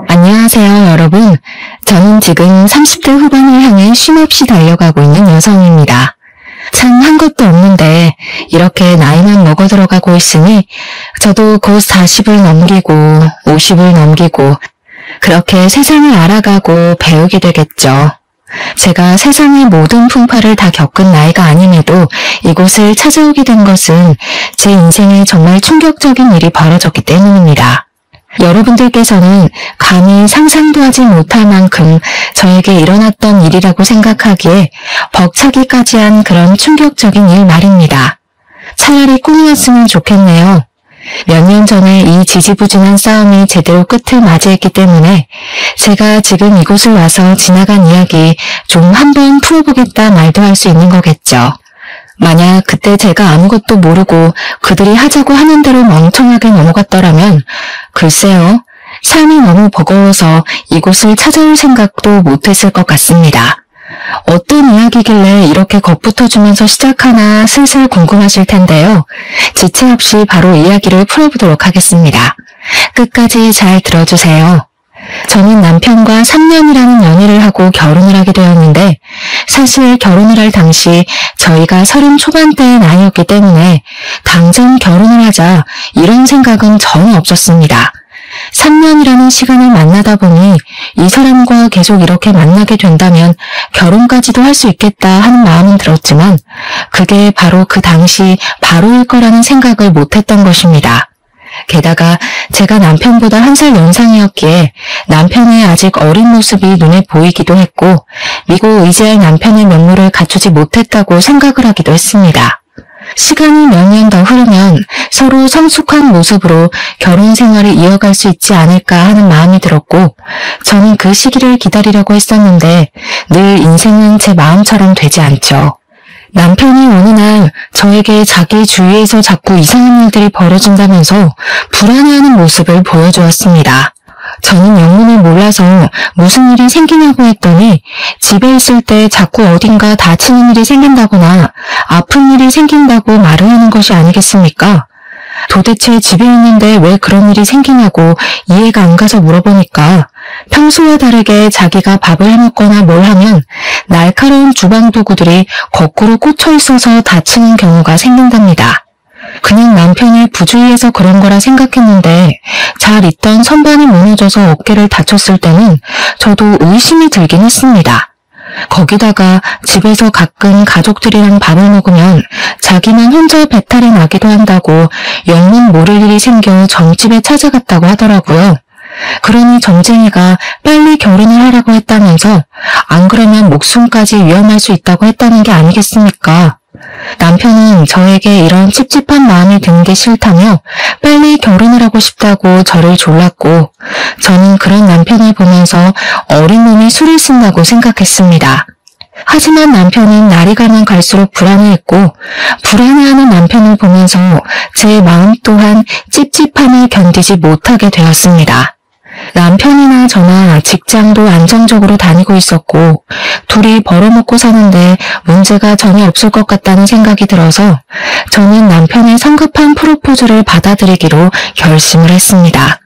안녕하세요, 여러분. 저는 지금 30대 후반을 향해 쉼없이 달려가고 있는 여성입니다. 참 한 것도 없는데 이렇게 나이만 먹어 들어가고 있으니 저도 곧 40을 넘기고 50을 넘기고 그렇게 세상을 알아가고 배우게 되겠죠. 제가 세상의 모든 풍파를 다 겪은 나이가 아님에도 이곳을 찾아오게 된 것은 제 인생에 정말 충격적인 일이 벌어졌기 때문입니다. 여러분들께서는 감히 상상도 하지 못할 만큼 저에게 일어났던 일이라고 생각하기에 벅차기까지 한 그런 충격적인 일 말입니다. 차라리 꿈이었으면 좋겠네요. 몇 년 전에 이 지지부진한 싸움이 제대로 끝을 맞이했기 때문에 제가 지금 이곳을 와서 지나간 이야기 좀 한번 풀어보겠다 말도 할 수 있는 거겠죠. 만약 그때 제가 아무것도 모르고 그들이 하자고 하는 대로 멍청하게 넘어갔더라면 글쎄요, 삶이 너무 버거워서 이곳을 찾아올 생각도 못했을 것 같습니다. 어떤 이야기길래 이렇게 겁붙어주면서 시작하나 슬슬 궁금하실 텐데요. 지체 없이 바로 이야기를 풀어보도록 하겠습니다. 끝까지 잘 들어주세요. 저는 남편과 3년이라는 연애를 하고 결혼을 하게 되었는데 사실 결혼을 할 당시 저희가 30 초반대의 나이였기 때문에 당장 결혼을 하자 이런 생각은 전혀 없었습니다. 3년이라는 시간을 만나다 보니 이 사람과 계속 이렇게 만나게 된다면 결혼까지도 할 수 있겠다 하는 마음은 들었지만 그게 바로 그 당시 바로일 거라는 생각을 못했던 것입니다. 게다가 제가 남편보다 1살 연상이었기에 남편의 아직 어린 모습이 눈에 보이기도 했고 믿고 의지할 남편의 면모를 갖추지 못했다고 생각을 하기도 했습니다. 시간이 몇 년 더 흐르면 서로 성숙한 모습으로 결혼 생활을 이어갈 수 있지 않을까 하는 마음이 들었고 저는 그 시기를 기다리려고 했었는데 늘 인생은 제 마음처럼 되지 않죠. 남편이 어느 날 저에게 자기 주위에서 자꾸 이상한 일들이 벌어진다면서 불안해하는 모습을 보여주었습니다. 저는 영문을 몰라서 무슨 일이 생기냐고 했더니 집에 있을 때 자꾸 어딘가 다치는 일이 생긴다거나 아픈 일이 생긴다고 말을 하는 것이 아니겠습니까? 도대체 집에 있는데 왜 그런 일이 생기냐고 이해가 안 가서 물어보니까 평소와 다르게 자기가 밥을 해먹거나 뭘 하면 날카로운 주방 도구들이 거꾸로 꽂혀 있어서 다치는 경우가 생긴답니다. 그냥 남편이 부주의해서 그런 거라 생각했는데 잘 있던 선반이 무너져서 어깨를 다쳤을 때는 저도 의심이 들긴 했습니다. 거기다가 집에서 가끔 가족들이랑 밥을 먹으면 자기만 혼자 배탈이 나기도 한다고 영문 모를 일이 생겨 점집에 찾아갔다고 하더라고요. 그러니 점쟁이가 빨리 결혼을 하라고 했다면서 안 그러면 목숨까지 위험할 수 있다고 했다는 게 아니겠습니까? 남편은 저에게 이런 찝찝한 마음이 드는 게 싫다며 빨리 결혼을 하고 싶다고 저를 졸랐고 저는 그런 남편을 보면서 어린 놈이 술을 쓴다고 생각했습니다. 하지만 남편은 날이 가면 갈수록 불안해했고 불안해하는 남편을 보면서 제 마음 또한 찝찝함을 견디지 못하게 되었습니다. 남편이나 저나 직장도 안정적으로 다니고 있었고 둘이 벌어먹고 사는데 문제가 전혀 없을 것 같다는 생각이 들어서 저는 남편의 성급한 프로포즈를 받아들이기로 결심을 했습니다.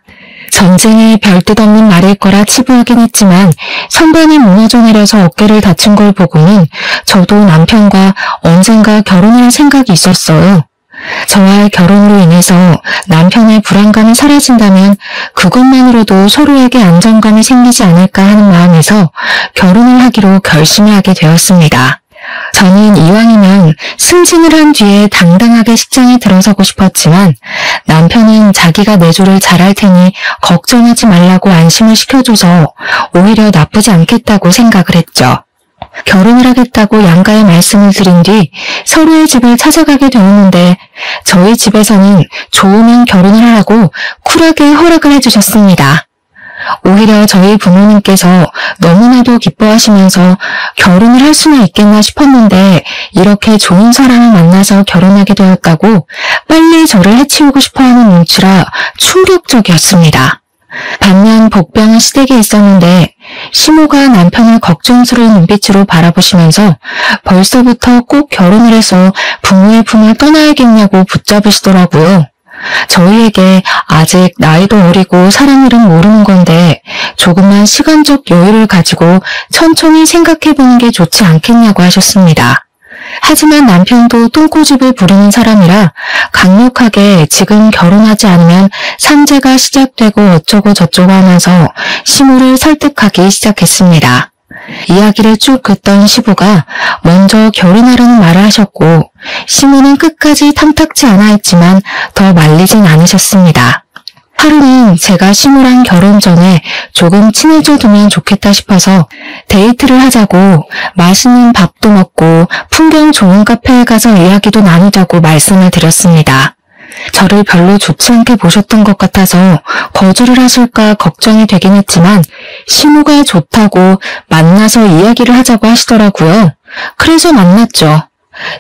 전쟁이 별뜻 없는 말일 거라 치부하긴 했지만 선반이 무너져 내려서 어깨를 다친 걸 보고는 저도 남편과 언젠가 결혼을 할 생각이 있었어요. 저와의 결혼으로 인해서 남편의 불안감이 사라진다면 그것만으로도 서로에게 안정감이 생기지 않을까 하는 마음에서 결혼을 하기로 결심을 하게 되었습니다. 저는 이왕이면 승진을 한 뒤에 당당하게 직장에 들어서고 싶었지만 남편은 자기가 내조를 잘할 테니 걱정하지 말라고 안심을 시켜줘서 오히려 나쁘지 않겠다고 생각을 했죠. 결혼을 하겠다고 양가에 말씀을 드린 뒤 서로의 집을 찾아가게 되었는데 저희 집에서는 좋으면 결혼을 하라고 쿨하게 허락을 해주셨습니다. 오히려 저희 부모님께서 너무나도 기뻐하시면서 결혼을 할 수나 있겠나 싶었는데 이렇게 좋은 사람을 만나서 결혼하게 되었다고 빨리 저를 해치우고 싶어하는 눈치라 충격적이었습니다. 반면 복병은 시댁에 있었는데 시모가 남편을 걱정스러운 눈빛으로 바라보시면서 벌써부터 꼭 결혼을 해서 부모의 품을 떠나야겠냐고 붙잡으시더라고요. 저희에게 아직 나이도 어리고 사람 일은 모르는 건데 조금만 시간적 여유를 가지고 천천히 생각해보는 게 좋지 않겠냐고 하셨습니다. 하지만 남편도 똥꼬집을 부리는 사람이라 강력하게 지금 결혼하지 않으면 산재가 시작되고 어쩌고 저쩌고 하면서 시모를 설득하기 시작했습니다. 이야기를 쭉 듣던 시부가 먼저 결혼하라는 말을 하셨고 시모는 끝까지 탐탁지 않아 했지만 더 말리진 않으셨습니다. 하루는 제가 시모랑 결혼 전에 조금 친해져 두면 좋겠다 싶어서 데이트를 하자고 맛있는 밥도 먹고 풍경 좋은 카페에 가서 이야기도 나누자고 말씀을 드렸습니다. 저를 별로 좋지 않게 보셨던 것 같아서 거절을 하실까 걱정이 되긴 했지만 시모가 좋다고 만나서 이야기를 하자고 하시더라고요. 그래서 만났죠.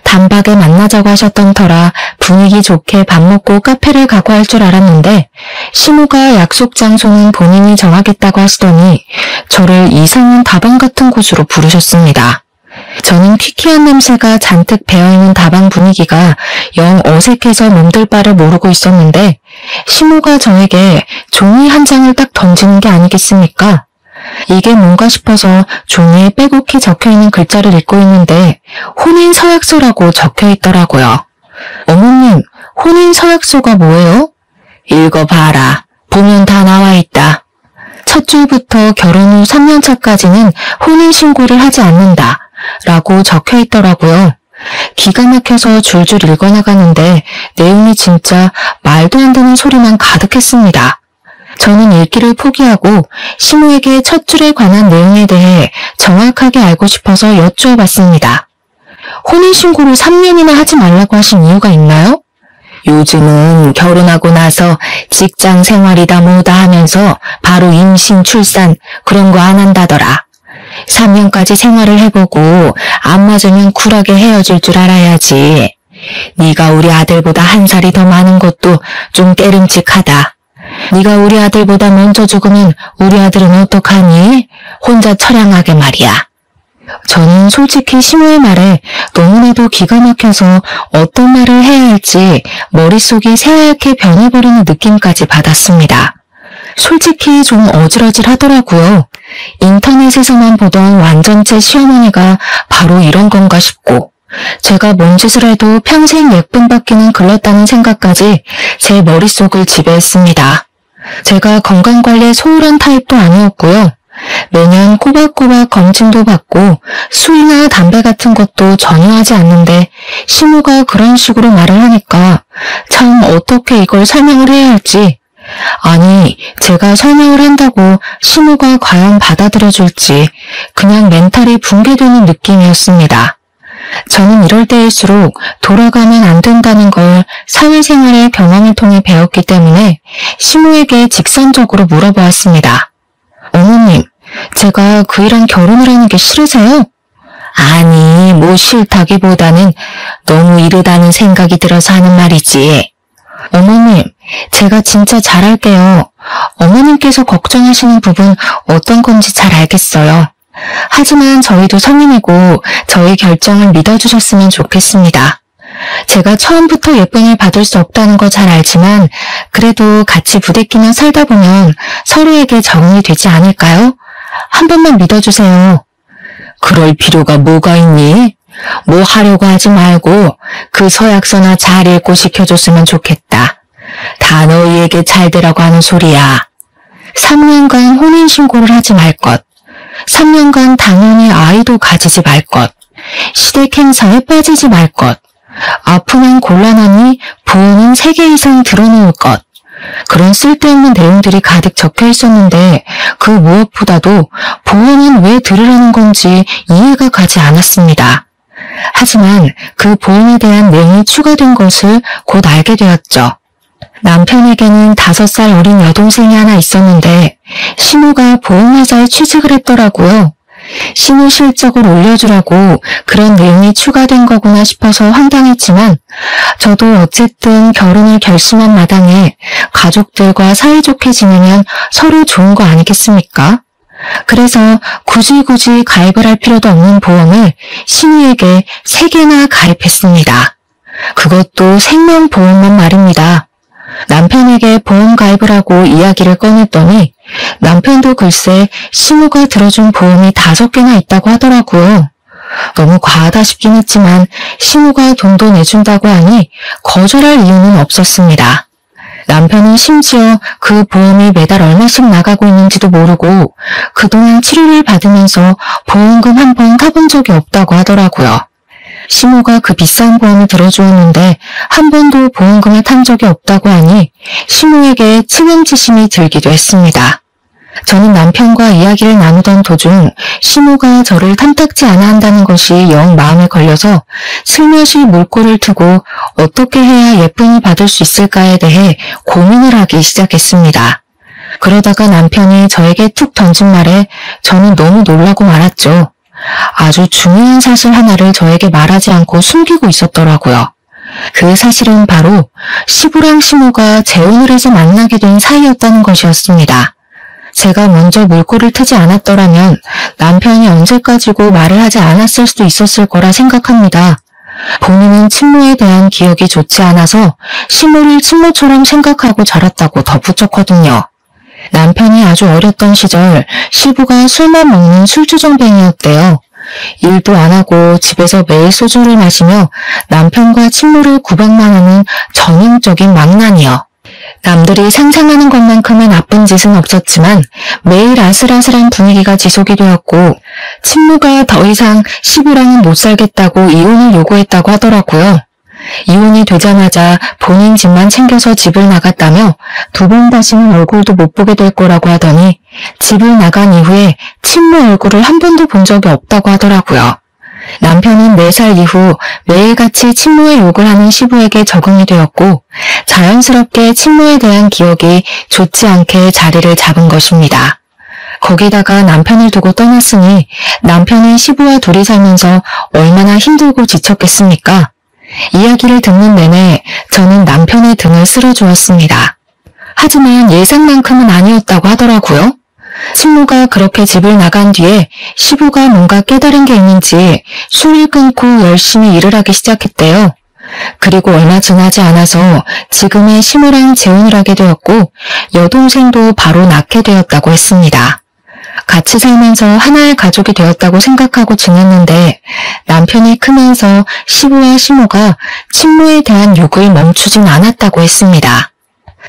단박에 만나자고 하셨던 터라 분위기 좋게 밥 먹고 카페를 가고 할 줄 알았는데 시모가 약속 장소는 본인이 정하겠다고 하시더니 저를 이상한 다방 같은 곳으로 부르셨습니다. 저는 퀴퀴한 냄새가 잔뜩 배어있는 다방 분위기가 영 어색해서 몸둘 바를 모르고 있었는데 시모가 저에게 종이 한 장을 딱 던지는 게 아니겠습니까? 이게 뭔가 싶어서 종이에 빼곡히 적혀있는 글자를 읽고 있는데 혼인 서약서라고 적혀있더라고요. 어머님, 혼인 서약서가 뭐예요? 읽어봐라. 보면 다 나와있다. 첫 줄부터 결혼 후 3년차까지는 혼인신고를 하지 않는다. 라고 적혀있더라고요. 기가 막혀서 줄줄 읽어나가는데 내용이 진짜 말도 안 되는 소리만 가득했습니다. 저는 읽기를 포기하고 시모에게 첫 줄에 관한 내용에 대해 정확하게 알고 싶어서 여쭈어봤습니다. 혼인신고를 3년이나 하지 말라고 하신 이유가 있나요? 요즘은 결혼하고 나서 직장 생활이다 뭐다 하면서 바로 임신, 출산 그런 거 안 한다더라. 3년까지 생활을 해보고 안 맞으면 쿨하게 헤어질 줄 알아야지. 네가 우리 아들보다 한 살이 더 많은 것도 좀 깨름칙하다. 네가 우리 아들보다 먼저 죽으면 우리 아들은 어떡하니? 혼자 처량하게 말이야. 저는 솔직히 시모의 말에 너무나도 기가 막혀서 어떤 말을 해야 할지 머릿속이 새하얗게 변해버리는 느낌까지 받았습니다. 솔직히 좀 어질어질하더라고요. 인터넷에서만 보던 완전체 시어머니가 바로 이런 건가 싶고 제가 뭔 짓을 해도 평생 예쁨 받기는 글렀다는 생각까지 제 머릿속을 지배했습니다. 제가 건강관리에 소홀한 타입도 아니었고요. 매년 꼬박꼬박 검진도 받고 술이나 담배 같은 것도 전혀 하지 않는데 시모가 그런 식으로 말을 하니까 참 어떻게 이걸 설명을 해야 할지 아니 제가 설명을 한다고 시모가 과연 받아들여줄지 그냥 멘탈이 붕괴되는 느낌이었습니다. 저는 이럴 때일수록 돌아가면 안 된다는 걸 사회생활의 경험을 통해 배웠기 때문에 시모에게 직선적으로 물어보았습니다. 어머님, 제가 그이랑 결혼을 하는 게 싫으세요? 아니, 뭐 싫다기보다는 너무 이르다는 생각이 들어서 하는 말이지. 어머님, 제가 진짜 잘할게요. 어머님께서 걱정하시는 부분 어떤 건지 잘 알겠어요. 하지만 저희도 성인이고 저희 결정을 믿어주셨으면 좋겠습니다. 제가 처음부터 예쁨을 받을 수 없다는 거 잘 알지만 그래도 같이 부대끼며 살다 보면 서로에게 적응이 되지 않을까요? 한 번만 믿어주세요. 그럴 필요가 뭐가 있니? 뭐 하려고 하지 말고 그 서약서나 잘 읽고 시켜줬으면 좋겠다. 다 너희에게 잘 되라고 하는 소리야. 3년간 혼인신고를 하지 말 것. 3년간 당연히 아이도 가지지 말 것. 시댁 행사에 빠지지 말 것. 아프면 곤란하니 보험은 3개 이상 들어놓을 것. 그런 쓸데없는 내용들이 가득 적혀 있었는데 그 무엇보다도 보험은 왜 들으라는 건지 이해가 가지 않았습니다. 하지만 그 보험에 대한 내용이 추가된 것을 곧 알게 되었죠. 남편에게는 5살 어린 여동생이 하나 있었는데 시모가 보험회사에 취직을 했더라고요. 시모 실적을 올려주라고 그런 내용이 추가된 거구나 싶어서 황당했지만 저도 어쨌든 결혼을 결심한 마당에 가족들과 사이좋게 지내면 서로 좋은 거 아니겠습니까? 그래서 굳이 가입을 할 필요도 없는 보험을 시모에게 3개나 가입했습니다. 그것도 생명보험만 말입니다. 남편에게 보험 가입을 하고 이야기를 꺼냈더니 남편도 글쎄 시모가 들어준 보험이 5개나 있다고 하더라고요. 너무 과하다 싶긴 했지만 시모가 돈도 내준다고 하니 거절할 이유는 없었습니다. 남편은 심지어 그 보험이 매달 얼마씩 나가고 있는지도 모르고 그동안 치료를 받으면서 보험금 한 번 타본 적이 없다고 하더라고요. 시모가 그 비싼 보험을 들어주었는데 한 번도 보험금을 탄 적이 없다고 하니 시모에게 친언지심이 들기도 했습니다. 저는 남편과 이야기를 나누던 도중 시모가 저를 탐탁지 않아 한다는 것이 영 마음에 걸려서 슬며시 물꼬를 트고 어떻게 해야 예쁨을 받을 수 있을까에 대해 고민을 하기 시작했습니다. 그러다가 남편이 저에게 툭 던진 말에 저는 너무 놀라고 말았죠. 아주 중요한 사실 하나를 저에게 말하지 않고 숨기고 있었더라고요. 그 사실은 바로 시부랑 시모가 재혼을 해서 만나게 된 사이였다는 것이었습니다. 제가 먼저 물꼬를 트지 않았더라면 남편이 언제까지고 말을 하지 않았을 수도 있었을 거라 생각합니다. 본인은 친모에 대한 기억이 좋지 않아서 시모를 친모처럼 생각하고 자랐다고 덧붙였거든요. 남편이 아주 어렸던 시절 시부가 술만 먹는 술주정뱅이였대요. 일도 안 하고 집에서 매일 소주를 마시며 남편과 친모를 구박만 하는 전형적인 망난이요. 남들이 상상하는 것만큼의 나쁜 짓은 없었지만 매일 아슬아슬한 분위기가 지속이 되었고 친모가 더 이상 시부랑은 못 살겠다고 이혼을 요구했다고 하더라고요. 이혼이 되자마자 본인 집만 챙겨서 집을 나갔다며 2번 다시는 얼굴도 못 보게 될 거라고 하더니 집을 나간 이후에 친모 얼굴을 한 번도 본 적이 없다고 하더라고요. 남편은 4살 이후 매일같이 친모의 욕을 하는 시부에게 적응이 되었고 자연스럽게 친모에 대한 기억이 좋지 않게 자리를 잡은 것입니다. 거기다가 남편을 두고 떠났으니 남편은 시부와 둘이 살면서 얼마나 힘들고 지쳤겠습니까? 이야기를 듣는 내내 저는 남편의 등을 쓸어주었습니다. 하지만 예상만큼은 아니었다고 하더라고요. 친모가 그렇게 집을 나간 뒤에 시부가 뭔가 깨달은 게 있는지 술을 끊고 열심히 일을 하기 시작했대요. 그리고 얼마 지나지 않아서 지금의 시모랑 재혼을 하게 되었고 여동생도 바로 낳게 되었다고 했습니다. 같이 살면서 하나의 가족이 되었다고 생각하고 지냈는데 남편이 크면서 시부와 시모가 친모에 대한 욕을 멈추진 않았다고 했습니다.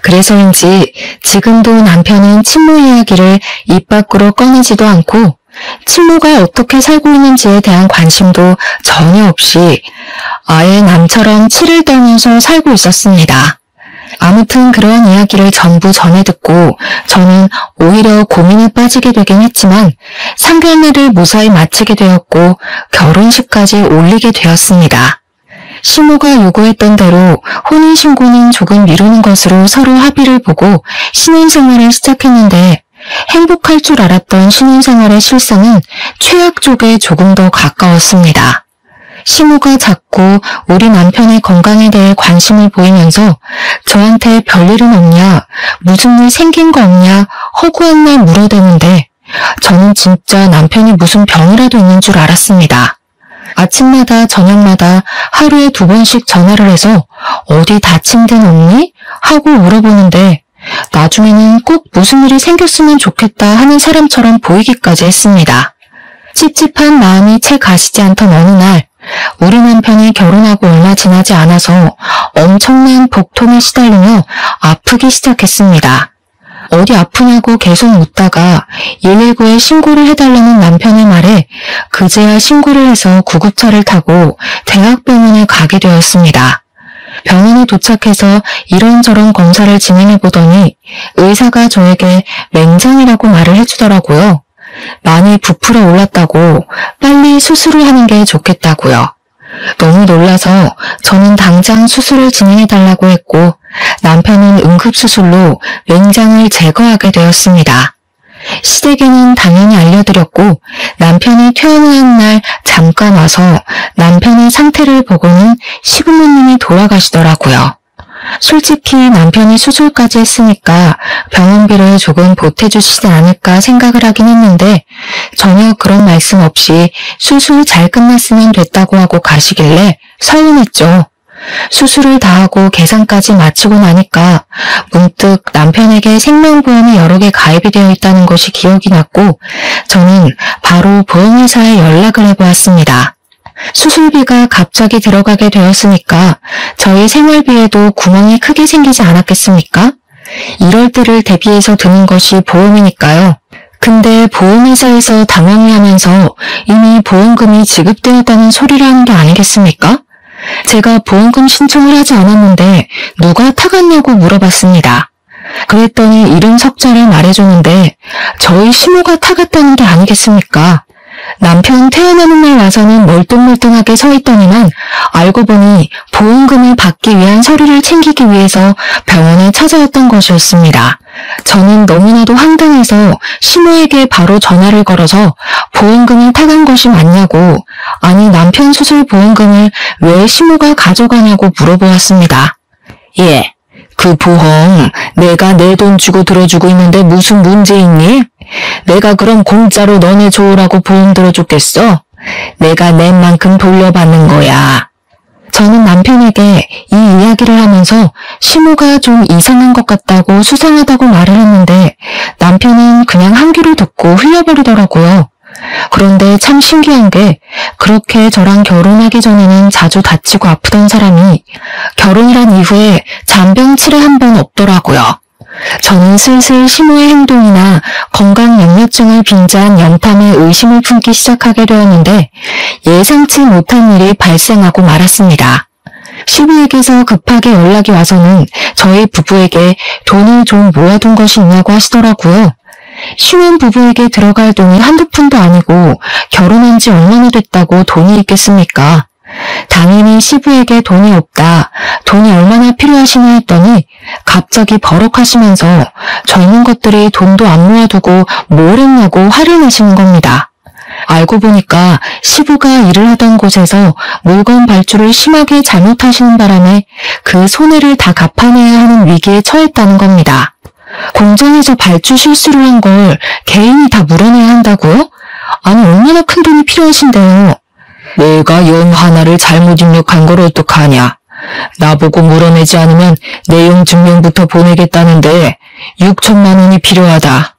그래서인지 지금도 남편은 친모 이야기를 입 밖으로 꺼내지도 않고 친모가 어떻게 살고 있는지에 대한 관심도 전혀 없이 아예 남처럼 치를 떨면서 살고 있었습니다. 아무튼 그러한 이야기를 전부 전해 듣고 저는 오히려 고민에 빠지게 되긴 했지만 상견례를 무사히 마치게 되었고 결혼식까지 올리게 되었습니다. 시모가 요구했던 대로 혼인신고는 조금 미루는 것으로 서로 합의를 보고 신혼생활을 시작했는데 행복할 줄 알았던 신혼생활의 실상은 최악 쪽에 조금 더 가까웠습니다. 시모가 자꾸 우리 남편의 건강에 대해 관심을 보이면서 저한테 별일은 없냐, 무슨 일 생긴 거 없냐 허구한 날 물어대는데 저는 진짜 남편이 무슨 병이라도 있는 줄 알았습니다. 아침마다 저녁마다 하루에 2번씩 전화를 해서 어디 다친 데는 없니? 하고 물어보는데 나중에는 꼭 무슨 일이 생겼으면 좋겠다 하는 사람처럼 보이기까지 했습니다. 찝찝한 마음이 채 가시지 않던 어느 날 우리 남편이 결혼하고 얼마 지나지 않아서 엄청난 복통에 시달리며 아프기 시작했습니다. 어디 아프냐고 계속 묻다가 119에 신고를 해달라는 남편의 말에 그제야 신고를 해서 구급차를 타고 대학병원에 가게 되었습니다. 병원에 도착해서 이런저런 검사를 진행해보더니 의사가 저에게 맹장이라고 말을 해주더라고요. 많이 부풀어 올랐다고 빨리 수술을 하는 게 좋겠다고요. 너무 놀라서 저는 당장 수술을 진행해달라고 했고 남편은 응급수술로 맹장을 제거하게 되었습니다. 시댁에는 당연히 알려드렸고 남편이 퇴원하는 날 잠깐 와서 남편의 상태를 보고는 시부모님이 돌아가시더라고요. 솔직히 남편이 수술까지 했으니까 병원비를 조금 보태주시지 않을까 생각을 하긴 했는데 전혀 그런 말씀 없이 수술 잘 끝났으면 됐다고 하고 가시길래 서운했죠. 수술을 다 하고 계산까지 마치고 나니까 문득 남편에게 생명보험이 여러 개 가입이 되어 있다는 것이 기억이 났고 저는 바로 보험회사에 연락을 해보았습니다. 수술비가 갑자기 들어가게 되었으니까 저희 생활비에도 구멍이 크게 생기지 않았겠습니까? 이럴 때를 대비해서 드는 것이 보험이니까요. 근데 보험회사에서 당황해 하면서 이미 보험금이 지급되었다는 소리를 하는 게 아니겠습니까? 제가 보험금 신청을 하지 않았는데 누가 타갔냐고 물어봤습니다. 그랬더니 이름 석자를 말해주는데 저희 시모가 타갔다는 게 아니겠습니까? 남편 태어나는 날 와서는 멀뚱멀뚱하게 서 있더니만 알고 보니 보험금을 받기 위한 서류를 챙기기 위해서 병원에 찾아왔던 것이었습니다. 저는 너무나도 황당해서 시모에게 바로 전화를 걸어서 보험금을 타간 것이 맞냐고, 아니 남편 수술 보험금을 왜 시모가 가져가냐고 물어보았습니다. 예, 그 보험 내가 내 돈 주고 들어주고 있는데 무슨 문제 있니? 내가 그럼 공짜로 너네 좋으라고 보험 들어줬겠어? 내가 낸 만큼 돌려받는 거야. 저는 남편에게 이 이야기를 하면서 시모가 좀 이상한 것 같다고 수상하다고 말을 했는데 남편은 그냥 한 귀로 듣고 흘려버리더라고요. 그런데 참 신기한 게 그렇게 저랑 결혼하기 전에는 자주 다치고 아프던 사람이 결혼이란 이후에 잔병 치레 한 번 없더라고요. 저는 슬슬 시모의 행동이나 건강 염려증을 빙자한 염탐에 의심을 품기 시작하게 되었는데 예상치 못한 일이 발생하고 말았습니다. 시부에게서 급하게 연락이 와서는 저희 부부에게 돈을 좀 모아둔 것이 있냐고 하시더라고요. 신혼 부부에게 들어갈 돈이 한두 푼도 아니고 결혼한 지 얼마나 됐다고 돈이 있겠습니까? 당연히 시부에게 돈이 없다, 돈이 얼마나 필요하시냐 했더니 갑자기 버럭하시면서 젊은 것들이 돈도 안 모아두고 뭘 했냐고 화를 내시는 겁니다. 알고 보니까 시부가 일을 하던 곳에서 물건 발주를 심하게 잘못하시는 바람에 그 손해를 다 갚아내야 하는 위기에 처했다는 겁니다. 공장에서 발주 실수를 한 걸 개인이 다 물어내야 한다고요? 아니 얼마나 큰 돈이 필요하신데요. 내가 연 하나를 잘못 입력한 걸 어떡하냐. 나보고 물어내지 않으면 내용 증명부터 보내겠다는데 6천만 원이 필요하다.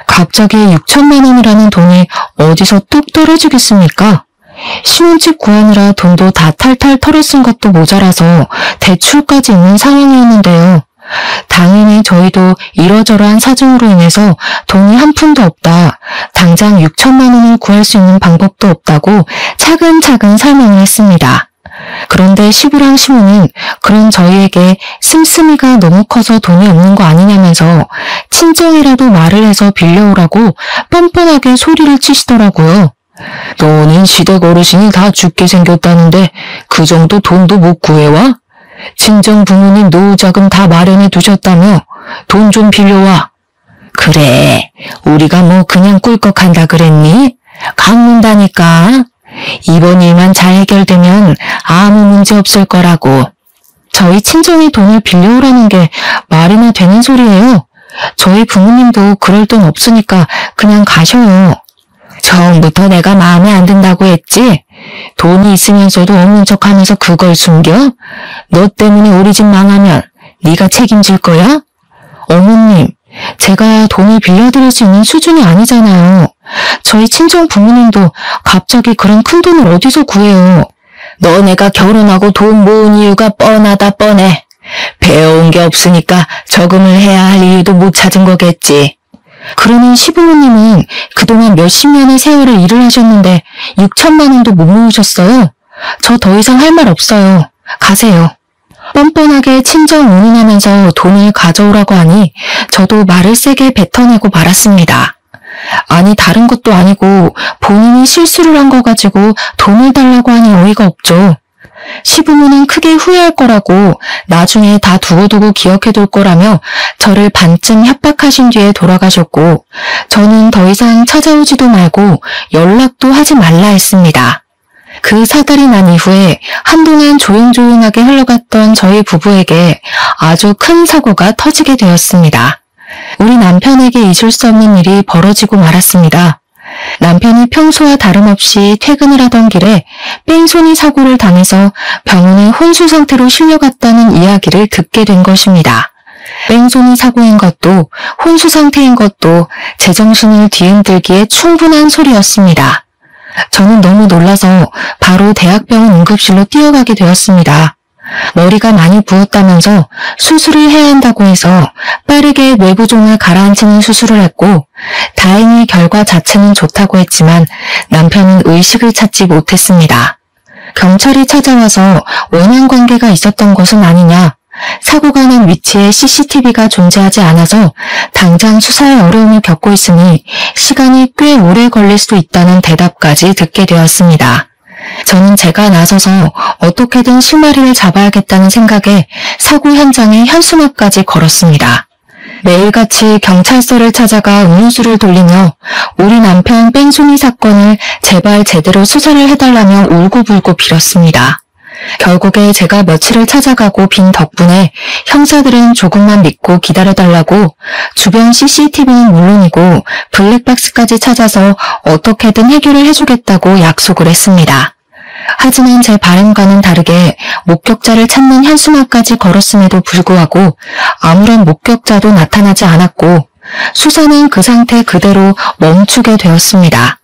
갑자기 6천만 원이라는 돈이 어디서 뚝 떨어지겠습니까? 신혼집 구하느라 돈도 다 탈탈 털어 쓴 것도 모자라서 대출까지 있는 상황이었는데요. 당연히 저희도 이러저러한 사정으로 인해서 돈이 한 푼도 없다, 당장 6천만 원을 구할 수 있는 방법도 없다고 차근차근 설명을 했습니다. 그런데 시부랑 시모는 그런 저희에게 씀씀이가 너무 커서 돈이 없는 거 아니냐면서 친정이라도 말을 해서 빌려오라고 뻔뻔하게 소리를 치시더라고요. 너는 시댁 어르신이 다 죽게 생겼다는데 그 정도 돈도 못 구해와? 친정 부모님 노후자금 다 마련해 두셨다며 돈 좀 빌려와. 그래, 우리가 뭐 그냥 꿀꺽한다 그랬니? 갚는다니까. 이번 일만 잘 해결되면 아무 문제 없을 거라고. 저희 친정이 돈을 빌려오라는 게 말이나 되는 소리예요. 저희 부모님도 그럴 돈 없으니까 그냥 가셔요. 처음부터 내가 마음에 안 든다고 했지? 돈이 있으면서도 없는 척하면서 그걸 숨겨? 너 때문에 우리 집 망하면 네가 책임질 거야? 어머님, 제가 돈을 빌려드릴 수 있는 수준이 아니잖아요. 저희 친정 부모님도 갑자기 그런 큰 돈을 어디서 구해요. 너네가 결혼하고 돈 모은 이유가 뻔하다 뻔해. 배워온 게 없으니까 저금을 해야 할 이유도 못 찾은 거겠지. 그러니 시부모님은 그동안 몇십 년의 세월을 일을 하셨는데 6천만 원도 못 모으셨어요. 저 더 이상 할 말 없어요. 가세요. 뻔뻔하게 친정 운운하면서 돈을 가져오라고 하니 저도 말을 세게 뱉어내고 말았습니다. 아니 다른 것도 아니고 본인이 실수를 한 거 가지고 돈을 달라고 하니 어이가 없죠. 시부모는 크게 후회할 거라고 나중에 다 두고두고 기억해둘 거라며 저를 반쯤 협박하신 뒤에 돌아가셨고 저는 더 이상 찾아오지도 말고 연락도 하지 말라 했습니다. 그 사달이 난 이후에 한동안 조용조용하게 흘러갔던 저희 부부에게 아주 큰 사고가 터지게 되었습니다. 우리 남편에게 잊을 수 없는 일이 벌어지고 말았습니다. 남편이 평소와 다름없이 퇴근을 하던 길에 뺑소니 사고를 당해서 병원에 혼수 상태로 실려갔다는 이야기를 듣게 된 것입니다. 뺑소니 사고인 것도 혼수 상태인 것도 제정신을 뒤흔들기에 충분한 소리였습니다. 저는 너무 놀라서 바로 대학병원 응급실로 뛰어가게 되었습니다. 머리가 많이 부었다면서 수술을 해야 한다고 해서 빠르게 뇌부종을 가라앉히는 수술을 했고, 다행히 결과 자체는 좋다고 했지만 남편은 의식을 찾지 못했습니다. 경찰이 찾아와서 원한 관계가 있었던 것은 아니냐, 사고가 난 위치에 CCTV가 존재하지 않아서 당장 수사에 어려움을 겪고 있으니 시간이 꽤 오래 걸릴 수도 있다는 대답까지 듣게 되었습니다. 저는 제가 나서서 어떻게든 실마리를 잡아야겠다는 생각에 사고 현장에 현수막까지 걸었습니다. 매일같이 경찰서를 찾아가 음료수를 돌리며 우리 남편 뺑소니 사건을 제발 제대로 수사를 해달라며 울고불고 빌었습니다. 결국에 제가 며칠을 찾아가고 빈 덕분에 형사들은 조금만 믿고 기다려달라고 주변 CCTV는 물론이고 블랙박스까지 찾아서 어떻게든 해결을 해주겠다고 약속을 했습니다. 하지만 제 바람과는 다르게 목격자를 찾는 현수막까지 걸었음에도 불구하고 아무런 목격자도 나타나지 않았고 수사는 그 상태 그대로 멈추게 되었습니다.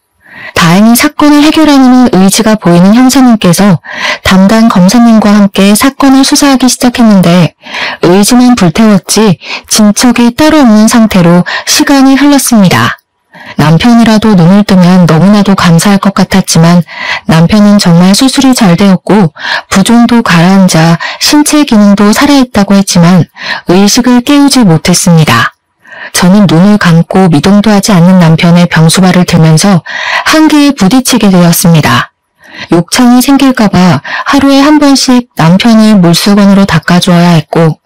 다행히 사건을 해결하는 의지가 보이는 형사님께서 담당 검사님과 함께 사건을 수사하기 시작했는데 의지만 불태웠지 진척이 따로 없는 상태로 시간이 흘렀습니다. 남편이라도 눈을 뜨면 너무나도 감사할 것 같았지만 남편은 정말 수술이 잘 되었고 부종도 가라앉아 신체 기능도 살아있다고 했지만 의식을 깨우지 못했습니다. 저는 눈을 감고 미동도 하지 않는 남편의 병수발을 들면서 한계에 부딪히게 되었습니다. 욕창이 생길까봐 하루에 한 번씩 남편을 물수건으로 닦아주어야 했고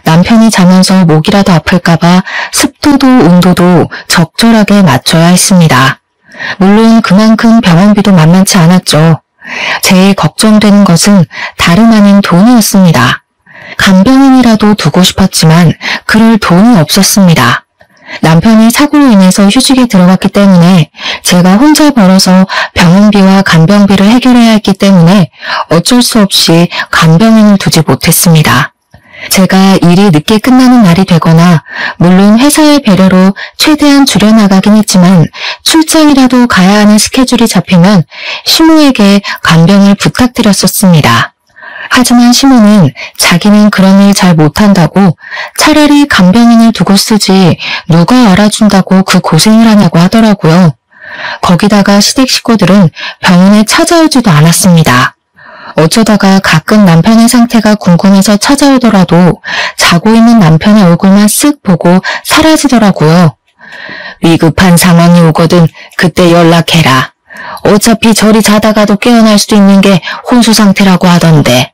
남편이 자면서 목이라도 아플까봐 습도도 온도도 적절하게 맞춰야 했습니다. 물론 그만큼 병원비도 만만치 않았죠. 제일 걱정되는 것은 다름 아닌 돈이었습니다. 간병인이라도 두고 싶었지만 그럴 돈이 없었습니다. 남편이 사고로 인해서 휴직에 들어갔기 때문에 제가 혼자 벌어서 병원비와 간병비를 해결해야 했기 때문에 어쩔 수 없이 간병인을 두지 못했습니다. 제가 일이 늦게 끝나는 날이 되거나 물론 회사의 배려로 최대한 줄여나가긴 했지만 출장이라도 가야 하는 스케줄이 잡히면 시모에게 간병을 부탁드렸었습니다. 하지만 시모는 자기는 그런 일 잘 못한다고 차라리 간병인을 두고 쓰지 누가 알아준다고 그 고생을 하냐고 하더라고요. 거기다가 시댁 식구들은 병원에 찾아오지도 않았습니다. 어쩌다가 가끔 남편의 상태가 궁금해서 찾아오더라도 자고 있는 남편의 얼굴만 쓱 보고 사라지더라고요. 위급한 상황이 오거든 그때 연락해라. 어차피 저리 자다가도 깨어날 수도 있는 게 혼수 상태라고 하던데.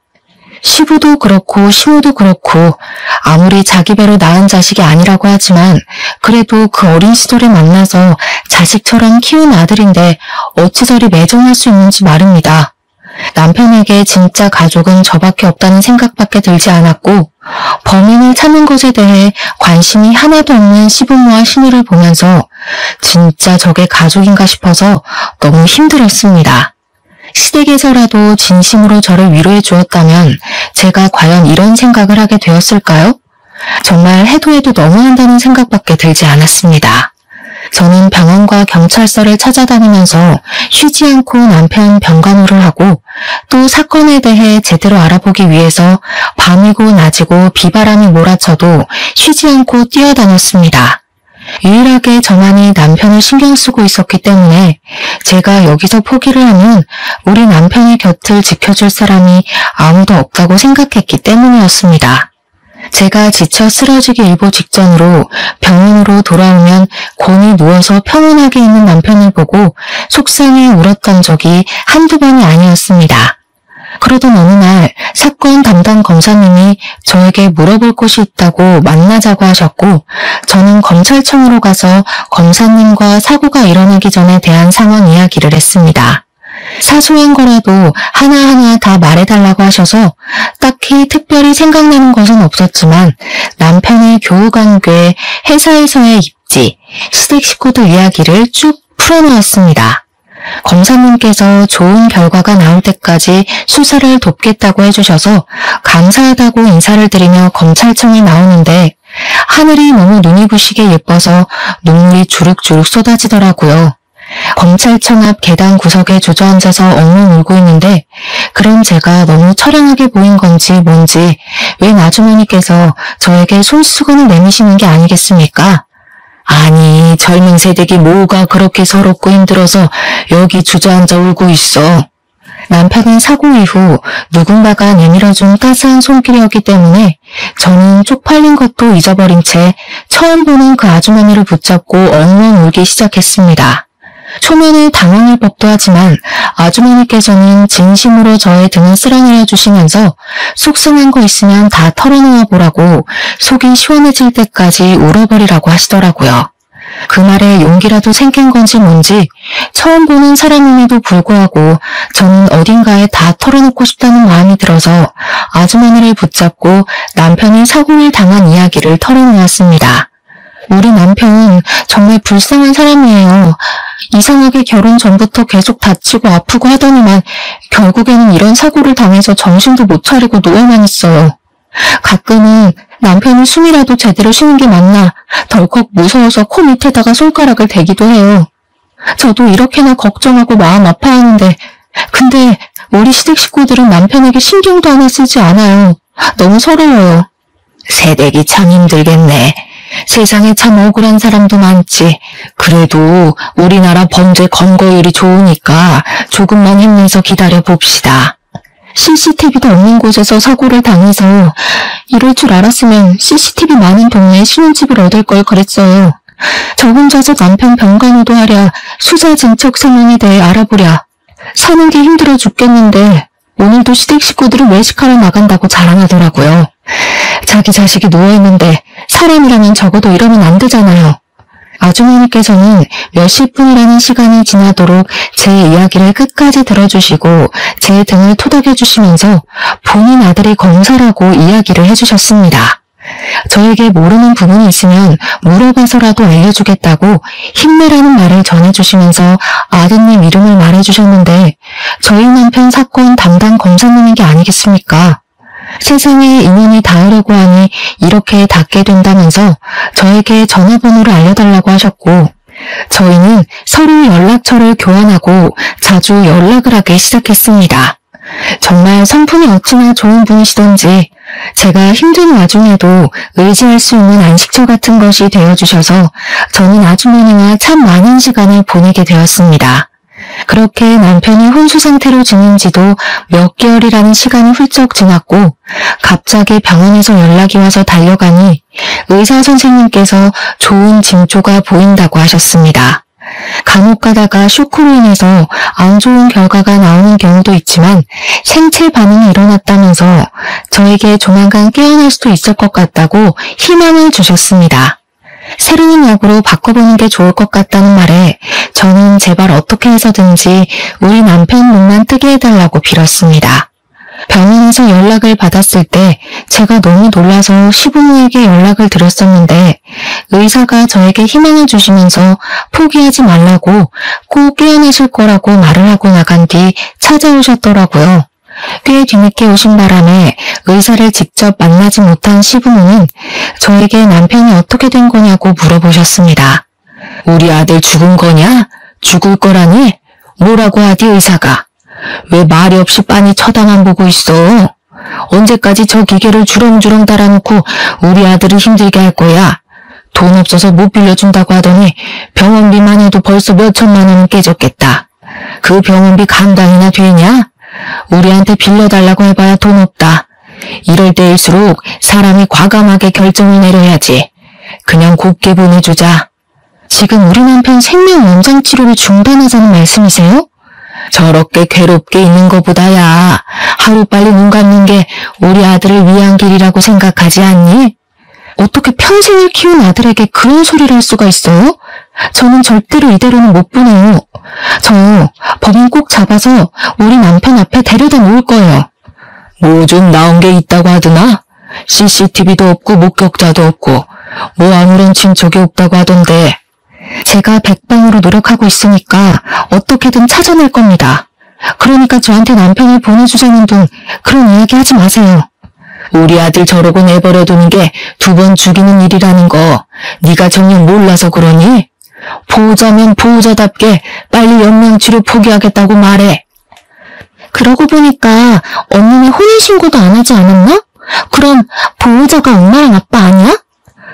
시부도 그렇고 시모도 그렇고 아무리 자기 배로 낳은 자식이 아니라고 하지만 그래도 그 어린 시절에 만나서 자식처럼 키운 아들인데 어찌 저리 매정할 수 있는지 말입니다. 남편에게 진짜 가족은 저밖에 없다는 생각밖에 들지 않았고 범인을 찾는 것에 대해 관심이 하나도 없는 시부모와 시누를 보면서 진짜 저게 가족인가 싶어서 너무 힘들었습니다. 시댁에서라도 진심으로 저를 위로해 주었다면 제가 과연 이런 생각을 하게 되었을까요? 정말 해도 너무한다는 생각밖에 들지 않았습니다. 저는 병원과 경찰서를 찾아다니면서 쉬지 않고 남편 병간호를 하고 또 사건에 대해 제대로 알아보기 위해서 밤이고 낮이고 비바람이 몰아쳐도 쉬지 않고 뛰어다녔습니다. 유일하게 저만이 남편을 신경 쓰고 있었기 때문에 제가 여기서 포기를 하면 우리 남편의 곁을 지켜줄 사람이 아무도 없다고 생각했기 때문이었습니다. 제가 지쳐 쓰러지기 일보 직전으로 병원으로 돌아오면 곤히 누워서 평온하게 있는 남편을 보고 속상해 울었던 적이 한두 번이 아니었습니다. 그러던 어느 날 사건 담당 검사님이 저에게 물어볼 곳이 있다고 만나자고 하셨고 저는 검찰청으로 가서 검사님과 사고가 일어나기 전에 대한 상황 이야기를 했습니다. 사소한 거라도 하나하나 다 말해달라고 하셔서 딱히 특별히 생각나는 것은 없었지만 남편의 교우관계, 회사에서의 입지, 시댁 식구들 이야기를 쭉 풀어놓았습니다. 검사님께서 좋은 결과가 나올 때까지 수사를 돕겠다고 해주셔서 감사하다고 인사를 드리며 검찰청에 나오는데 하늘이 너무 눈이 부시게 예뻐서 눈물이 주룩주룩 쏟아지더라고요. 검찰청 앞 계단 구석에 주저앉아서 엉엉 울고 있는데 그럼 제가 너무 처량하게 보인 건지 뭔지 웬 아주머니께서 저에게 손수건을 내미시는 게 아니겠습니까? 아니, 젊은 세대기 뭐가 그렇게 서럽고 힘들어서 여기 주저앉아 울고 있어. 남편은 사고 이후 누군가가 내밀어준 따스한 손길이었기 때문에 저는 쪽팔린 것도 잊어버린 채 처음 보는 그 아주머니를 붙잡고 엉엉 울기 시작했습니다. 초면에 당황할 법도 하지만 아주머니께서는 진심으로 저의 등을 쓸어내려 주시면서 속상한 거 있으면 다 털어놓아 보라고 속이 시원해질 때까지 울어버리라고 하시더라고요. 그 말에 용기라도 생긴 건지 뭔지 처음 보는 사람임에도 불구하고 저는 어딘가에 다 털어놓고 싶다는 마음이 들어서 아주머니를 붙잡고 남편이 사고를 당한 이야기를 털어놓았습니다. 우리 남편은 정말 불쌍한 사람이에요. 이상하게 결혼 전부터 계속 다치고 아프고 하더니만 결국에는 이런 사고를 당해서 정신도 못 차리고 누워만 있어요. 가끔은 남편이 숨이라도 제대로 쉬는 게 맞나 덜컥 무서워서 코 밑에다가 손가락을 대기도 해요. 저도 이렇게나 걱정하고 마음 아파하는데 근데 우리 시댁 식구들은 남편에게 신경도 하나 쓰지 않아요. 너무 서러워요. 새댁이 참 힘들겠네. 세상에 참 억울한 사람도 많지. 그래도 우리나라 범죄 검거율이 좋으니까 조금만 힘내서 기다려 봅시다. CCTV도 없는 곳에서 사고를 당해서 이럴 줄 알았으면 CCTV 많은 동네에 신혼집을 얻을 걸 그랬어요. 저 혼자서 남편 병간호도 하랴 수사 진척 상황에 대해 알아보랴. 사는 게 힘들어 죽겠는데 오늘도 시댁 식구들은 외식하러 나간다고 자랑하더라고요. 자기 자식이 누워있는데 사람이라면 적어도 이러면 안 되잖아요. 아주머니께서는 몇십 분이라는 시간이 지나도록 제 이야기를 끝까지 들어주시고 제 등을 토닥여주시면서 본인 아들이 검사라고 이야기를 해주셨습니다. 저에게 모르는 부분이 있으면 물어봐서라도 알려주겠다고 힘내라는 말을 전해주시면서 아드님 이름을 말해주셨는데 저희 남편 사건 담당 검사님인 게 아니겠습니까? 세상에 인연이 닿으려고 하니 이렇게 닿게 된다면서 저에게 전화번호를 알려달라고 하셨고 저희는 서로 연락처를 교환하고 자주 연락을 하기 시작했습니다. 정말 성품이 어찌나 좋은 분이시던지 제가 힘든 와중에도 의지할 수 있는 안식처 같은 것이 되어주셔서 저는 아주머니와 참 많은 시간을 보내게 되었습니다. 그렇게 남편이 혼수 상태로 지낸 지도 몇 개월이라는 시간이 훌쩍 지났고 갑자기 병원에서 연락이 와서 달려가니 의사 선생님께서 좋은 징조가 보인다고 하셨습니다. 간혹 가다가 쇼크로 인해서 안 좋은 결과가 나오는 경우도 있지만 생체 반응이 일어났다면서 저에게 조만간 깨어날 수도 있을 것 같다고 희망을 주셨습니다. 새로운 약으로 바꿔보는 게 좋을 것 같다는 말에 저는 제발 어떻게 해서든지 우리 남편 눈만 뜨게 해달라고 빌었습니다. 병원에서 연락을 받았을 때 제가 너무 놀라서 시부모에게 연락을 드렸었는데 의사가 저에게 희망을 주시면서 포기하지 말라고 꼭 깨어나실 거라고 말을 하고 나간 뒤 찾아오셨더라고요. 꽤 뒤늦게 오신 바람에 의사를 직접 만나지 못한 시부모는 저에게 남편이 어떻게 된 거냐고 물어보셨습니다. 우리 아들 죽은 거냐? 죽을 거라니? 뭐라고 하디 의사가? 왜 말이 없이 빤히 쳐다만 보고 있어? 언제까지 저 기계를 주렁주렁 달아놓고 우리 아들을 힘들게 할 거야? 돈 없어서 못 빌려준다고 하더니 병원비만 해도 벌써 몇 천만 원은 깨졌겠다. 그 병원비 감당이나 되냐? 우리한테 빌려달라고 해봐야 돈 없다. 이럴 때일수록 사람이 과감하게 결정을 내려야지. 그냥 곱게 보내주자. 지금 우리 남편 생명 연장 치료를 중단하자는 말씀이세요? 저렇게 괴롭게 있는 것보다야 하루빨리 눈 감는 게 우리 아들을 위한 길이라고 생각하지 않니? 어떻게 평생을 키운 아들에게 그런 소리를 할 수가 있어요? 저는 절대로 이대로는 못 보내요. 저 법인 꼭 잡아서 우리 남편 앞에 데려다 놓을 거예요. 뭐 좀 나온 게 있다고 하더나? CCTV도 없고 목격자도 없고 뭐 아무런 친척이 없다고 하던데 제가 백방으로 노력하고 있으니까 어떻게든 찾아낼 겁니다. 그러니까 저한테 남편을 보내주자는 둥 그런 이야기 하지 마세요. 우리 아들 저러고 내버려두는 게 2번 죽이는 일이라는 거 네가 정녕 몰라서 그러니? 보호자면 보호자답게 빨리 영양치료 포기하겠다고 말해. 그러고 보니까 언니네 혼인신고도 안 하지 않았나? 그럼 보호자가 엄마랑 아빠 아니야?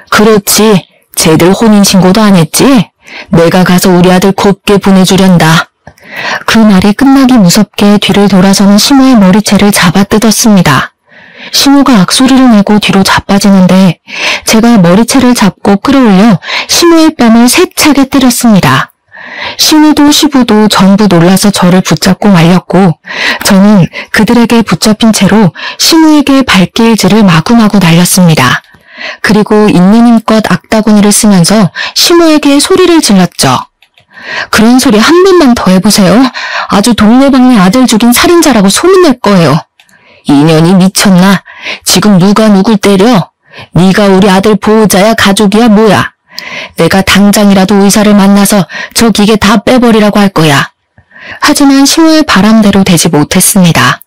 그렇지. 쟤들 혼인신고도 안 했지? 내가 가서 우리 아들 곱게 보내주련다. 그 말이 끝나기 무섭게 뒤를 돌아서는 시모의 머리채를 잡아 뜯었습니다. 시모가 악소리를 내고 뒤로 자빠지는데 제가 머리채를 잡고 끌어올려 시모의 뺨을 세차게 때렸습니다. 시모도 시부도 전부 놀라서 저를 붙잡고 말렸고 저는 그들에게 붙잡힌 채로 시모에게 발길질을 마구마구 날렸습니다. 그리고 있는 힘껏 악다구니를 쓰면서 시모에게 소리를 질렀죠. 그런 소리 한 번만 더 해보세요. 아주 동네방네 아들 죽인 살인자라고 소문낼 거예요. 이년이 미쳤나? 지금 누가 누굴 때려? 네가 우리 아들 보호자야 가족이야 뭐야? 내가 당장이라도 의사를 만나서 저 기계 다 빼버리라고 할 거야. 하지만 시모의 바람대로 되지 못했습니다.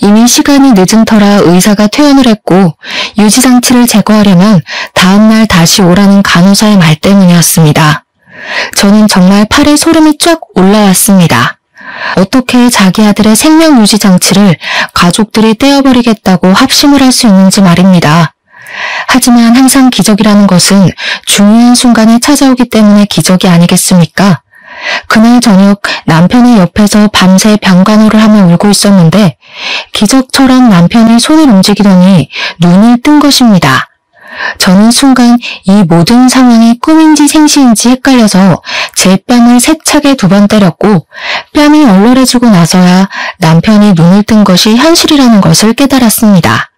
이미 시간이 늦은 터라 의사가 퇴원을 했고 유지장치를 제거하려면 다음날 다시 오라는 간호사의 말 때문이었습니다. 저는 정말 팔에 소름이 쫙 올라왔습니다. 어떻게 자기 아들의 생명 유지 장치를 가족들이 떼어버리겠다고 합심을 할 수 있는지 말입니다. 하지만 항상 기적이라는 것은 중요한 순간에 찾아오기 때문에 기적이 아니겠습니까? 그날 저녁 남편의 옆에서 밤새 병간호를 하며 울고 있었는데 기적처럼 남편이 손을 움직이더니 눈을 뜬 것입니다. 저는 순간 이 모든 상황이 꿈인지 생시인지 헷갈려서 제 뺨을 세차게 2번 때렸고 뺨이 얼얼해지고 나서야 남편이 눈을 뜬 것이 현실이라는 것을 깨달았습니다.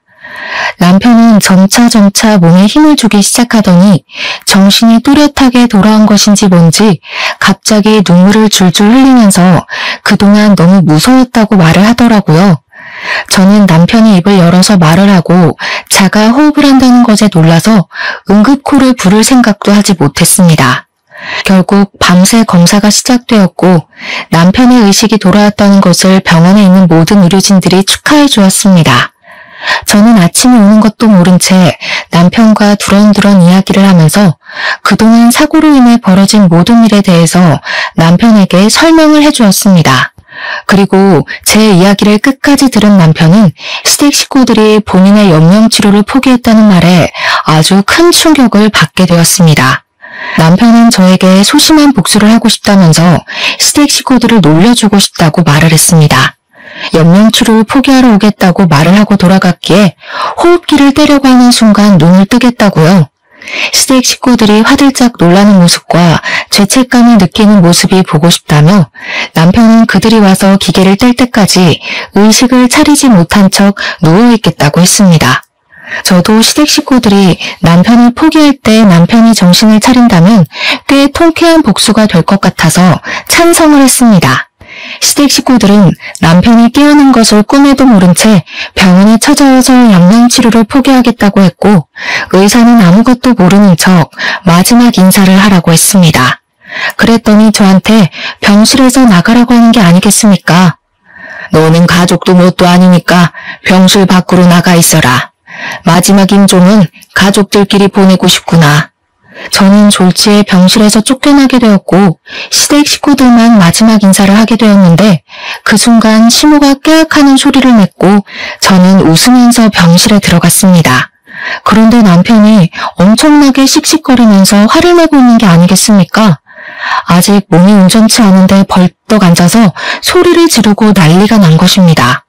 남편은 점차 몸에 힘을 주기 시작하더니 정신이 뚜렷하게 돌아온 것인지 뭔지 갑자기 눈물을 줄줄 흘리면서 그동안 너무 무서웠다고 말을 하더라고요. 저는 남편이 입을 열어서 말을 하고 자가 호흡을 한다는 것에 놀라서 응급코를 부를 생각도 하지 못했습니다. 결국 밤새 검사가 시작되었고 남편의 의식이 돌아왔다는 것을 병원에 있는 모든 의료진들이 축하해 주었습니다. 저는 아침이 오는 것도 모른 채 남편과 두런두런 이야기를 하면서 그동안 사고로 인해 벌어진 모든 일에 대해서 남편에게 설명을 해주었습니다. 그리고 제 이야기를 끝까지 들은 남편은 시댁 식구들이 본인의 영양치료를 포기했다는 말에 아주 큰 충격을 받게 되었습니다. 남편은 저에게 소심한 복수를 하고 싶다면서 시댁 식구들을 놀려주고 싶다고 말을 했습니다. 영양치료를 포기하러 오겠다고 말을 하고 돌아갔기에 호흡기를 떼려고 하는 순간 눈을 뜨겠다고요. 시댁 식구들이 화들짝 놀라는 모습과 죄책감을 느끼는 모습이 보고 싶다며 남편은 그들이 와서 기계를 뗄 때까지 의식을 차리지 못한 척 누워있겠다고 했습니다. 저도 시댁 식구들이 남편을 포기할 때 남편이 정신을 차린다면 꽤 통쾌한 복수가 될 것 같아서 찬성을 했습니다. 시댁 식구들은 남편이 깨어난 것을 꿈에도 모른 채 병원에 찾아와서 영양치료를 포기하겠다고 했고 의사는 아무것도 모르는 척 마지막 인사를 하라고 했습니다. 그랬더니 저한테 병실에서 나가라고 하는 게 아니겠습니까? 너는 가족도 뭣도 아니니까 병실 밖으로 나가 있어라. 마지막 임종은 가족들끼리 보내고 싶구나. 저는 졸지에 병실에서 쫓겨나게 되었고 시댁 식구들만 마지막 인사를 하게 되었는데 그 순간 시모가 깨악하는 소리를 냈고 저는 웃으면서 병실에 들어갔습니다. 그런데 남편이 엄청나게 씩씩거리면서 화를 내고 있는 게 아니겠습니까? 아직 몸이 온전치 않은데 벌떡 앉아서 소리를 지르고 난리가 난 것입니다.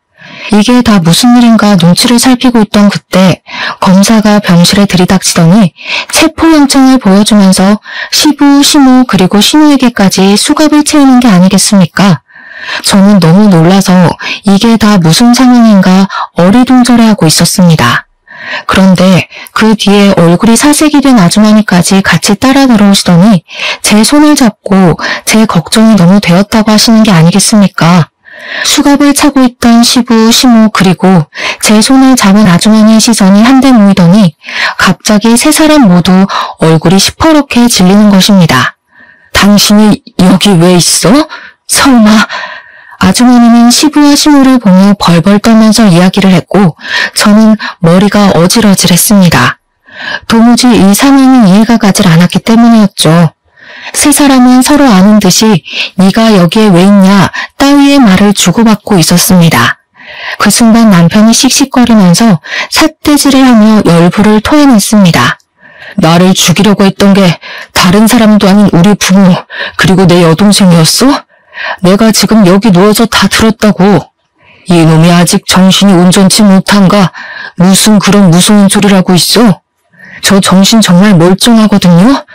이게 다 무슨 일인가 눈치를 살피고 있던 그때 검사가 병실에 들이닥치더니 체포영장을 보여주면서 시부, 시모 그리고 시누에게까지 수갑을 채우는 게 아니겠습니까? 저는 너무 놀라서 이게 다 무슨 상황인가 어리둥절해하고 있었습니다. 그런데 그 뒤에 얼굴이 사색이 된 아주머니까지 같이 따라 들어오시더니 제 손을 잡고 제 걱정이 너무 되었다고 하시는 게 아니겠습니까? 수갑을 차고 있던 시부, 시모 그리고 제 손을 잡은 아주머니의 시선이 한데 모이더니 갑자기 세 사람 모두 얼굴이 시퍼렇게 질리는 것입니다. 당신이 여기 왜 있어? 설마. 아주머니는 시부와 시모를 보며 벌벌 떨면서 이야기를 했고 저는 머리가 어질어질했습니다. 도무지 이 상황이 이해가 가질 않았기 때문이었죠. 세 사람은 서로 아는 듯이 네가 여기에 왜 있냐 따위의 말을 주고받고 있었습니다. 그 순간 남편이 씩씩거리면서 삿대질을 하며 열불을 토해냈습니다. 나를 죽이려고 했던 게 다른 사람도 아닌 우리 부모 그리고 내 여동생이었어? 내가 지금 여기 누워서 다 들었다고. 이놈이 아직 정신이 온전치 못한가? 무슨 그런 무서운 소리를 하고 있어? 저 정신 정말 멀쩡하거든요?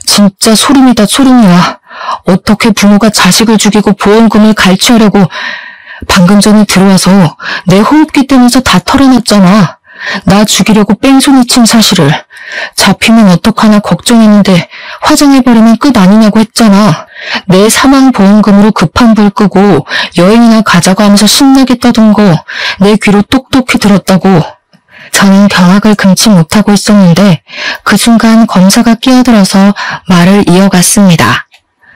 진짜 소름이다 소름이야. 어떻게 부모가 자식을 죽이고 보험금을 갈취하려고. 방금 전에 들어와서 내 호흡기 떼면서 다 털어놨잖아. 나 죽이려고 뺑소니 친 사실을. 잡히면 어떡하나 걱정했는데 화장해버리면 끝 아니냐고 했잖아. 내 사망보험금으로 급한 불 끄고 여행이나 가자고 하면서 신나게 떠든 거 내 귀로 똑똑히 들었다고. 저는 경악을 금치 못하고 있었는데 그 순간 검사가 끼어들어서 말을 이어갔습니다.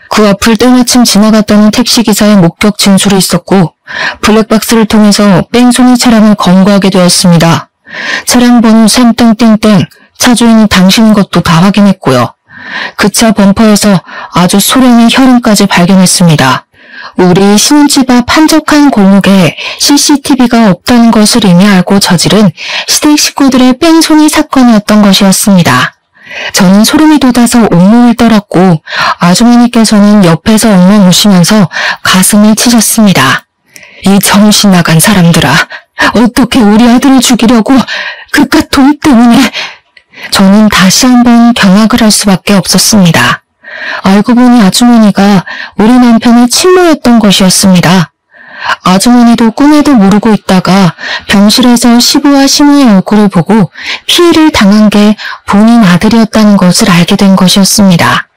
그 앞을 때마침 지나갔던 택시기사의 목격 진술이 있었고 블랙박스를 통해서 뺑소니 차량을 검거하게 되었습니다. 차량 번호 샘땡땡땡, 차주인이 당신인 것도 다 확인했고요. 그 차 범퍼에서 아주 소량의 혈흔까지 발견했습니다. 우리 신혼집 앞 한적한 골목에 CCTV가 없다는 것을 이미 알고 저지른 시댁 식구들의 뺑소니 사건이었던 것이었습니다. 저는 소름이 돋아서 온몸을 떨었고 아주머니께서는 옆에서 엉엉 우시면서 가슴을 치셨습니다. 이 정신 나간 사람들아, 어떻게 우리 아들을 죽이려고 그깟 돈 때문에. 저는 다시 한번 경악을 할 수밖에 없었습니다. 알고 보니 아주머니가 우리 남편의 친모였던 것이었습니다. 아주머니도 꿈에도 모르고 있다가 병실에서 시부와 시모의 얼굴을 보고 피해를 당한 게 본인 아들이었다는 것을 알게 된 것이었습니다.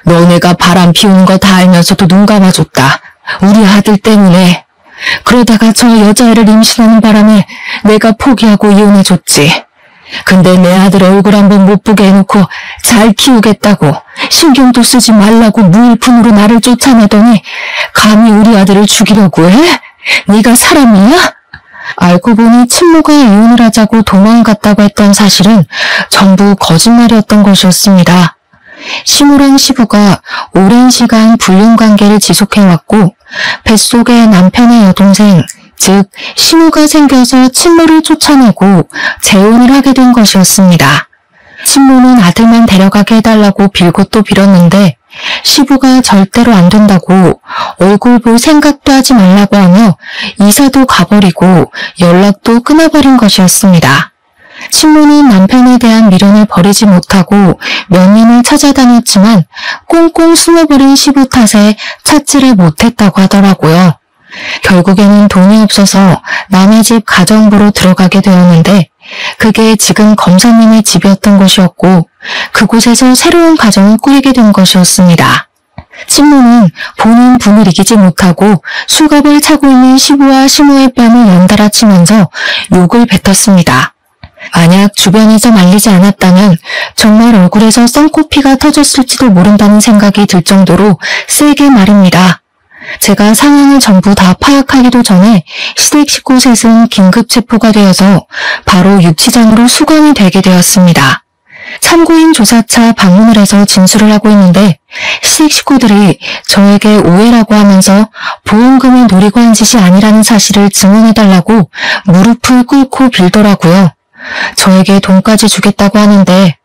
너네가 바람 피우는 거 다 알면서도 눈 감아줬다. 우리 아들 때문에. 그러다가 저 여자애를 임신하는 바람에 내가 포기하고 이혼해줬지. 근데 내 아들 얼굴 한번 못 보게 해놓고 잘 키우겠다고 신경도 쓰지 말라고 무일푼으로 나를 쫓아내더니 감히 우리 아들을 죽이려고 해? 네가 사람이야? 알고 보니 친모가 이혼을 하자고 도망갔다고 했던 사실은 전부 거짓말이었던 것이었습니다. 시모랑 시부가 오랜 시간 불륜관계를 지속해왔고 뱃속에 남편의 여동생, 즉 시모가 생겨서 친모를 쫓아내고 재혼을 하게 된 것이었습니다. 친모는 아들만 데려가게 해달라고 빌고 또 빌었는데 시부가 절대로 안 된다고 얼굴 볼 생각도 하지 말라고 하며 이사도 가버리고 연락도 끊어버린 것이었습니다. 친모는 남편에 대한 미련을 버리지 못하고 몇 년을 찾아다녔지만 꽁꽁 숨어버린 시부 탓에 찾지를 못했다고 하더라고요. 결국에는 돈이 없어서 남의 집 가정부로 들어가게 되었는데 그게 지금 검사님의 집이었던 것이었고 그곳에서 새로운 가정을 꾸리게 된 것이었습니다. 친모는 본인 분을 이기지 못하고 수갑을 차고 있는 시부와 시모의 뺨을 연달아 치면서 욕을 뱉었습니다. 만약 주변에서 말리지 않았다면 정말 얼굴에서 썬코피가 터졌을지도 모른다는 생각이 들 정도로 세게 말입니다. 제가 상황을 전부 다 파악하기도 전에 시댁 식구 셋은 긴급 체포가 되어서 바로 유치장으로 수감이 되게 되었습니다. 참고인 조사차 방문을 해서 진술을 하고 있는데 시댁 식구들이 저에게 오해라고 하면서 보험금을 노리고 한 짓이 아니라는 사실을 증언해달라고 무릎을 꿇고 빌더라고요. 저에게 돈까지 주겠다고 하는데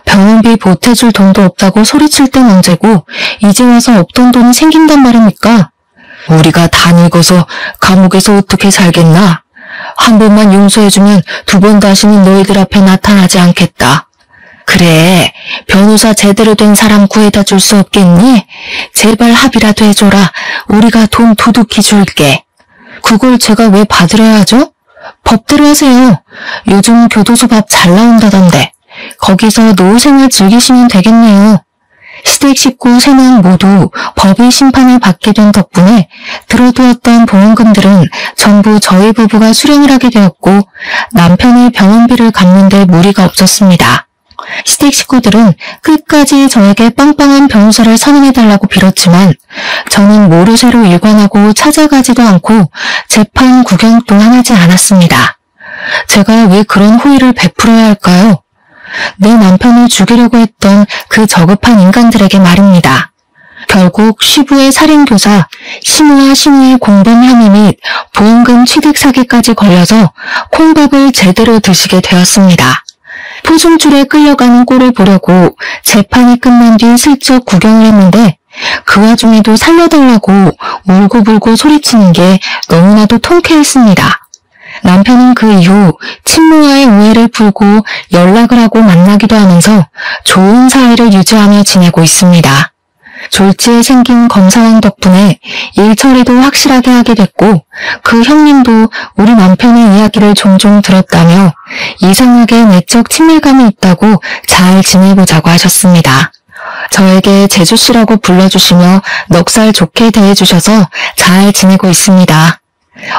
병원비 보태줄 돈도 없다고 소리칠 땐 언제고 이제 와서 없던 돈이 생긴단 말입니까? 우리가 다 늙어서 감옥에서 어떻게 살겠나? 한 번만 용서해주면 두 번 다시는 너희들 앞에 나타나지 않겠다. 그래, 변호사 제대로 된 사람 구해다 줄 수 없겠니? 제발 합의라도 해줘라. 우리가 돈 두둑히 줄게. 그걸 제가 왜 받으려야 하죠? 법대로 하세요. 요즘 교도소 밥 잘 나온다던데. 거기서 노후생활 즐기시면 되겠네요. 시댁 식구 3명 모두 법의 심판을 받게 된 덕분에 들어두었던 보험금들은 전부 저희 부부가 수령을 하게 되었고 남편의 병원비를 갚는 데 무리가 없었습니다. 시댁 식구들은 끝까지 저에게 빵빵한 변호사를 선임해달라고 빌었지만 저는 모르쇠로 일관하고 찾아가지도 않고 재판 구경 또한 하지 않았습니다. 제가 왜 그런 호의를 베풀어야 할까요? 내 남편을 죽이려고 했던 그 저급한 인간들에게 말입니다. 결국 시부의 살인교사, 시무와 시무의 공범 혐의 및 보험금 취득 사기까지 걸려서 콩밥을 제대로 드시게 되었습니다. 포승줄에 끌려가는 꼴을 보려고 재판이 끝난 뒤 슬쩍 구경을 했는데 그 와중에도 살려달라고 울고불고 소리치는 게 너무나도 통쾌했습니다. 남편은 그 이후 친모와의 오해를 풀고 연락을 하고 만나기도 하면서 좋은 사이를 유지하며 지내고 있습니다. 졸지에 생긴 검사왕 덕분에 일 처리도 확실하게 하게 됐고 그 형님도 우리 남편의 이야기를 종종 들었다며 이상하게 내적 친밀감이 있다고 잘 지내보자고 하셨습니다. 저에게 제주씨라고 불러주시며 넉살 좋게 대해주셔서 잘 지내고 있습니다.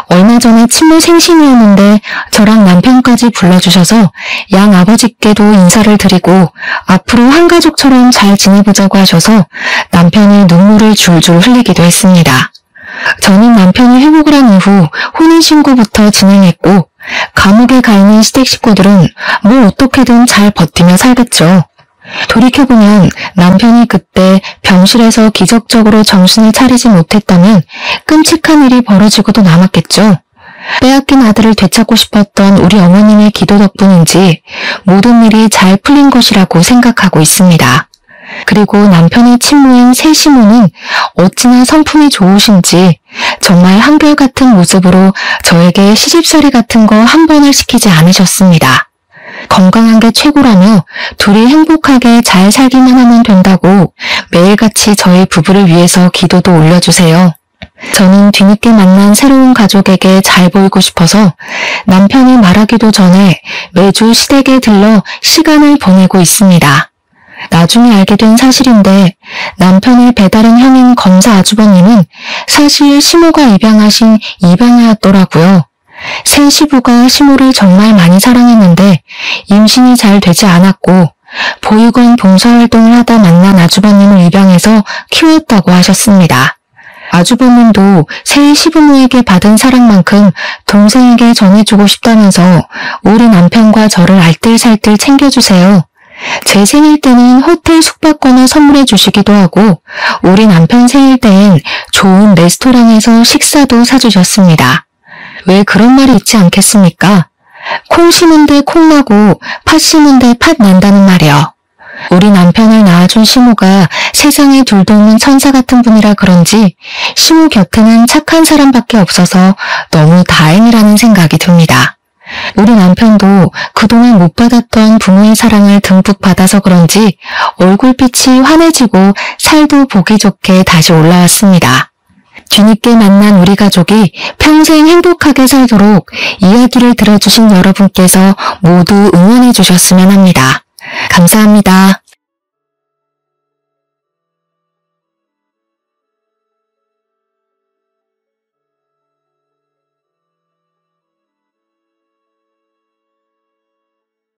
얼마 전에 친모 생신이었는데 저랑 남편까지 불러주셔서 양 아버지께도 인사를 드리고 앞으로 한 가족처럼 잘 지내보자고 하셔서 남편이 눈물을 줄줄 흘리기도 했습니다. 저는 남편이 회복을 한 이후 혼인신고부터 진행했고 감옥에 가 있는 시댁 식구들은 뭐 어떻게든 잘 버티며 살겠죠. 돌이켜보면 남편이 그때 병실에서 기적적으로 정신을 차리지 못했다면 끔찍한 일이 벌어지고도 남았겠죠. 빼앗긴 아들을 되찾고 싶었던 우리 어머님의 기도 덕분인지 모든 일이 잘 풀린 것이라고 생각하고 있습니다. 그리고 남편의 친모인 새시모는 어찌나 성품이 좋으신지 정말 한결같은 모습으로 저에게 시집살이 같은 거 한 번을 시키지 않으셨습니다. 건강한 게 최고라며 둘이 행복하게 잘 살기만 하면 된다고 매일같이 저희 부부를 위해서 기도도 올려주세요. 저는 뒤늦게 만난 새로운 가족에게 잘 보이고 싶어서 남편이 말하기도 전에 매주 시댁에 들러 시간을 보내고 있습니다. 나중에 알게 된 사실인데 남편의 배다른 형인 검사 아주버님은 사실 시모가 입양하신 입양아였더라고요. 새 시부가 시모를 정말 많이 사랑했는데 임신이 잘 되지 않았고 보육원 봉사활동을 하다 만난 아주버님을 입양해서 키웠다고 하셨습니다. 아주버님도 새 시부모에게 받은 사랑만큼 동생에게 전해주고 싶다면서 우리 남편과 저를 알뜰살뜰 챙겨주세요. 제 생일 때는 호텔 숙박권을 선물해 주시기도 하고 우리 남편 생일 때엔 좋은 레스토랑에서 식사도 사주셨습니다. 왜 그런 말이 있지 않겠습니까? 콩 심은데 콩 나고 팥 심은데 팥 난다는 말이요. 우리 남편을 낳아준 시모가 세상에 둘도 없는 천사 같은 분이라 그런지 시모 곁에는 착한 사람밖에 없어서 너무 다행이라는 생각이 듭니다. 우리 남편도 그동안 못 받았던 부모의 사랑을 듬뿍 받아서 그런지 얼굴빛이 환해지고 살도 보기 좋게 다시 올라왔습니다. 뒤늦게 만난 우리 가족이 평생 행복하게 살도록 이야기를 들어주신 여러분께서 모두 응원해 주셨으면 합니다. 감사합니다.